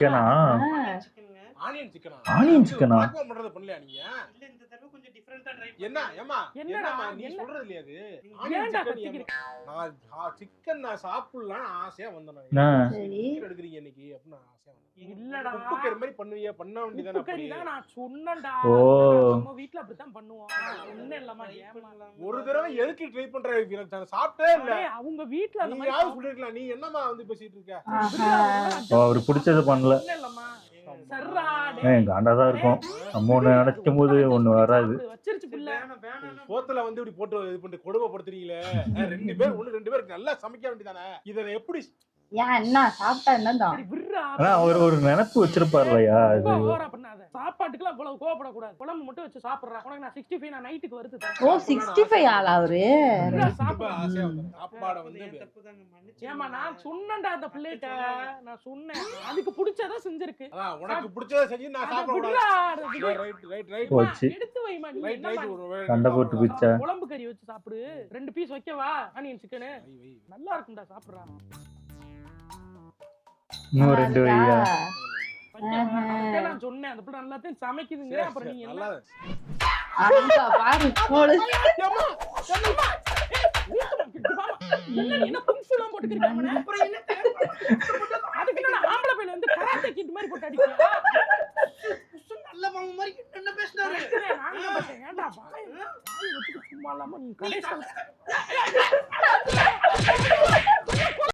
சிக்கனா ஆனியன் சிக்கனா ஆனியன் சிக்கனா பாக்வம் பண்றது பண்ணலையா நீங்க? இல்ல இந்த தடவை கொஞ்சம் டிஃபரண்டா ட்ரை என்ன ஏமா என்னடா நீ சொல்றது இல்லையா அது? ஏன்டா நான் சிக்கன் நான் சாப்பிடலாம் ஆசையா வந்தேன். சரி எடுக்குறீங்க இன்னைக்கு அப்படின்னு நான் ஆசையா வந்தேன். இல்லடா உப்பு கறி மாதிரி பண்ணுவீங்க பண்ண வேண்டியதானே? கறி தான் நான் சொன்னேன்டா. ஓ. நம்ம வீட்ல அப்படிதான் பண்ணுவோம். நான் சொன்னேன்லமா ஏமா. ஒரு தடவை எதுக்கு ட்ரை பண்ற? எனக்கு சாப்பிட்டே இல்ல. டேய் அவங்க வீட்ல அந்த நீ மாதிரி யாரு சொல்லிருக்கலாம்? நீ என்னமா வந்து பேசிட்டு இருக்க? அவரு பிடிச்சது பண்ணல. சொன்னேன்லமா. சர்ரா காண்டாதான் இருக்கும். நம்ம ஒண்ணு நினைக்கும் போது ஒண்ணு வராது. வச்சிருச்சு புள்ள. சோத்துல வந்து இப்படி போட்டு இது பண்ணி கொடுமைப்படுத்துறீங்களே. ரெண்டு பேருக்கு நல்லா சமைக்க வேண்டியதானே? இத எப்படி ஏன் என்ன சாப்பிட்டா என்னதான் ஆனா அவர் ஒரு நினைப்பு வச்சிருப்பாருலையா அது. சாப்பாட்டுக்குலாம் இவ்வளவு கோவப்படக்கூடாது. குழம்பு மட்டும் வச்சு சாப்பிடுறா. உனக்கு நான் 65 நான் நைட்டுக்கு வருது தரேன். ஓ 65 ஆளா அவரு? ஆசையா வந்தேன். சாப்பாட வந்து ஏமா நான் சொன்னேன்டா அந்த பிள்ளைகிட்ட. நான் சொன்னேன் அதுக்கு பிடிச்சதா செஞ்சிருக்கு. உனக்கு பிடிச்சத செஞ்சு நான் சாப்பிட கூடாது. ரைட் போச்சு. எடுத்து வைமா நீ. சண்டை போட்டு பிச்சா. குழம்பு கறி வச்சு சாப்பிடு. 2 பீஸ் வைக்கவா? ஆனியன் சிக்கன் நல்லா இருக்கும்டா சாப்பிடுறா. இன்னும் 2 வையா. நான் சொன்னேன் அந்த பிள்ளை நல்லாத்தையும் சமைக்குதுங்க. அப்புறம் நீங்க நல்லா அங்க பாரு போடு. என்ன புன்சுலாம் போட்டுக்கிட்டாங்க. அப்புறம் என்ன அதுக்கு நான் ஆம்பளை பையல வந்து கராத்தே கிட் மாதிரி போட்டு அடிக்கிறேன். நல்ல பாம்பு மாதிரி என்ன பேசினாரு? நான் என்ன பேசுறேன்? ஏன்டா பாய் வச்சுட்டு சும்மா இல்லாம நீ கடைசி